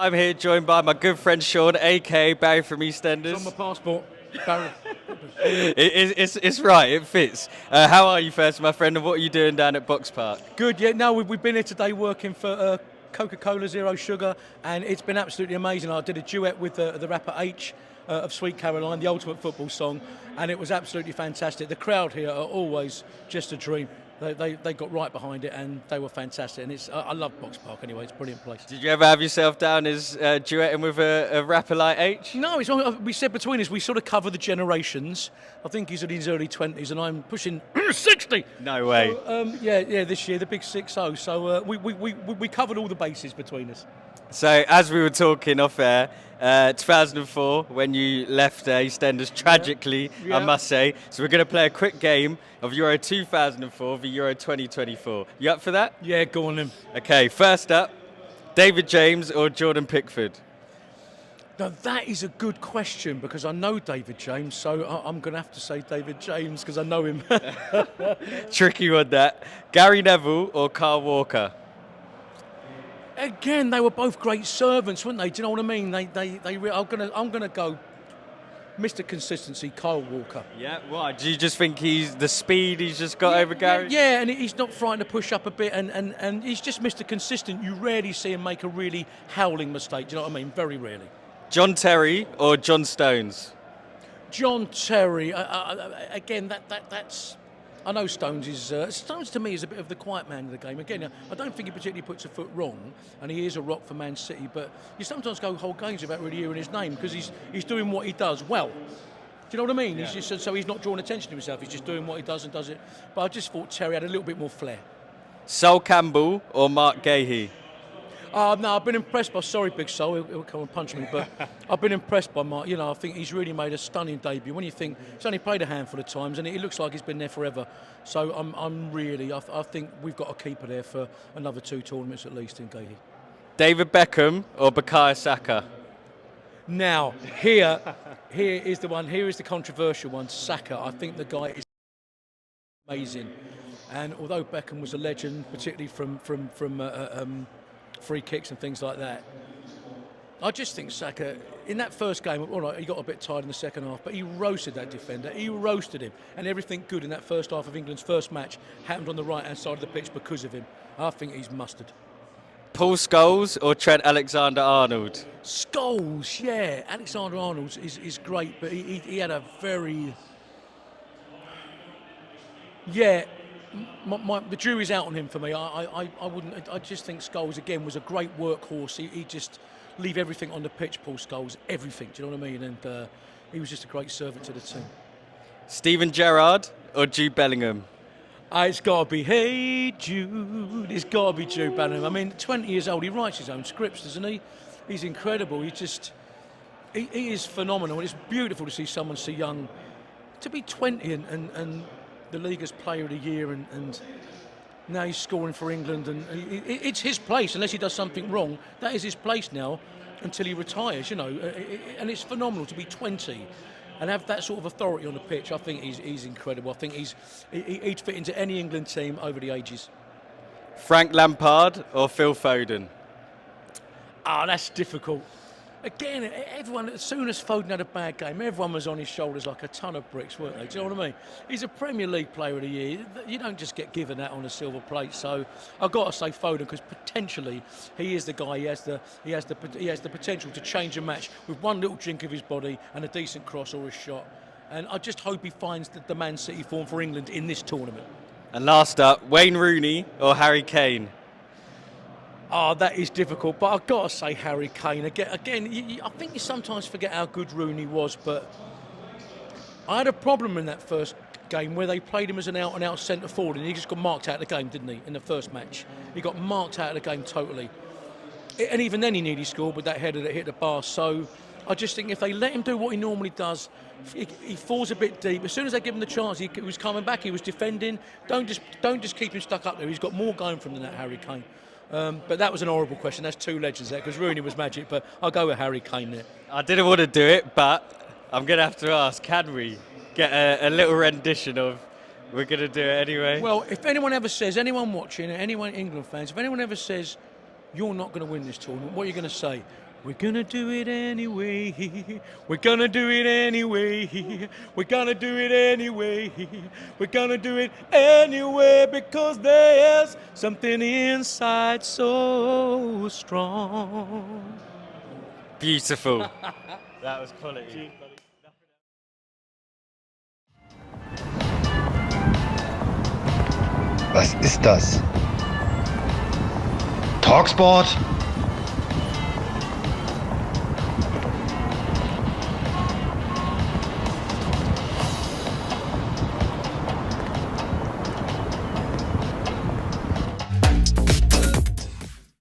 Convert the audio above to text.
I'm here joined by my good friend Shaun, aka Barry from Eastenders. It's on my passport, Barry. It's right, it fits. How are you first, my friend, and what are you doing down at Box Park? Good, yeah. No, we've been here today working for Coca-Cola Zero Sugar, and it's been absolutely amazing. I did a duet with the rapper H of Sweet Caroline, the ultimate football song, and it was absolutely fantastic. The crowd here are always just a dream. They got right behind it, and they were fantastic. And I love Box Park anyway. It's a brilliant place. Did you ever have yourself down as duetting with a rapper like H? No, we said between us, we sort of cover the generations. I think he's in his early 20s, and I'm pushing 60. No way. So, yeah, this year, the big 6-0. So we covered all the bases between us. So, as we were talking off air, 2004, when you left Eastenders, tragically, Yeah. I must say. So, we're going to play a quick game of Euro 2004 v Euro 2024. You up for that? Yeah, go on then. Okay, first up, David James or Jordan Pickford? Now, that is a good question because I know David James, so I'm going to have to say David James because I know him. Tricky one, that. Gary Neville or Carl Walker? Again, they were both great servants, weren't they? Do you know what I mean? I'm gonna go Mr. Consistency, Kyle Walker. Yeah, why? Do you just think he's the speed he's just got over Gary? Yeah, and he's not frightened to push up a bit, and he's just Mr. Consistent. You rarely see him make a really howling mistake. Do you know what I mean? Very rarely. John Terry or John Stones? John Terry. Again, that's. I know Stones is Stones to me is a bit of the quiet man of the game. Again, I don't think he particularly puts a foot wrong, and he is a rock for Man City. But you sometimes go whole games without really hearing his name because he's doing what he does well. Do you know what I mean? Yeah. He's just so he's not drawing attention to himself. He's just doing what he does and does it. But I just thought Terry had a little bit more flair. Sol Campbell or Mark Gahey? No, I've been impressed by. Sorry, Big Sol, he'll come and punch me. But I've been impressed by Mark. You know, I think he's really made a stunning debut. When you think he's only played a handful of times, and it looks like he's been there forever. So I think we've got a keeper there for another 2 tournaments at least in Gahey. David Beckham or Bukayo Saka? Now, here is the one. Here is the controversial one. Saka. I think the guy is amazing, and although Beckham was a legend, particularly from free kicks and things like that, I just think Saka, in that first game, all right, he got a bit tired in the second half, but he roasted that defender. He roasted him, and everything good in that first half of England's first match happened on the right-hand side of the pitch because of him. I think he's mustard. Paul Scholes or Trent Alexander-Arnold? Scholes, yeah. Alexander-Arnold is great, but he had a very... Yeah, the jury's out on him for me. I wouldn't. I just think Scholes again was a great workhorse. He just leave everything on the pitch. Paul Scholes, everything. Do you know what I mean? And he was just a great servant to the team. Steven Gerrard or Jude Bellingham? It's got to be Hey Jude. It's got to be Jude Bellingham. I mean, 20 years old. He writes his own scripts, doesn't he? He's incredible. He is phenomenal. It's beautiful to see someone so young to be 20 and the Liga's Player of the Year, and now he's scoring for England, and it's his place unless he does something wrong. That is his place now until he retires, you know. And it's phenomenal to be 20 and have that sort of authority on the pitch. I think he's incredible. I think he'd fit into any England team over the ages. Frank Lampard or Phil Foden? That's difficult. Again, everyone, as soon as Foden had a bad game, everyone was on his shoulders like a ton of bricks, weren't they? Do you know what I mean? He's a Premier League Player of the Year. You don't just get given that on a silver plate. So I've got to say Foden because potentially he is the guy. He has the potential to change a match with one little drink of his body and a decent cross or a shot. And I just hope he finds the Man City form for England in this tournament. And last up, Wayne Rooney or Harry Kane? That is difficult, but I've got to say Harry Kane. Again, I think you sometimes forget how good Rooney was, but I had a problem in that first game where they played him as an out-and-out centre forward, and he just got marked out of the game, didn't he, in the first match? He got marked out of the game totally. And even then he nearly scored with that header that hit the bar. So I just think if they let him do what he normally does, he falls a bit deep. As soon as they give him the chance, he was coming back, he was defending. Don't just keep him stuck up there. He's got more going from than that, Harry Kane. But that was an horrible question. That's 2 legends there because Rooney was magic, but I'll go with Harry Kane there. I didn't want to do it, but I'm going to have to ask, can we get a little rendition of We're going to do it anyway? Well, if anyone ever says, anyone watching, anyone England fans, if anyone ever says, you're not going to win this tournament, what are you going to say? We're gonna do it anyway. We're gonna do it anyway. We're gonna do it anyway. We're gonna do it anyway because there's something inside so strong. Beautiful. That was quality. Was ist das? talkSPORT?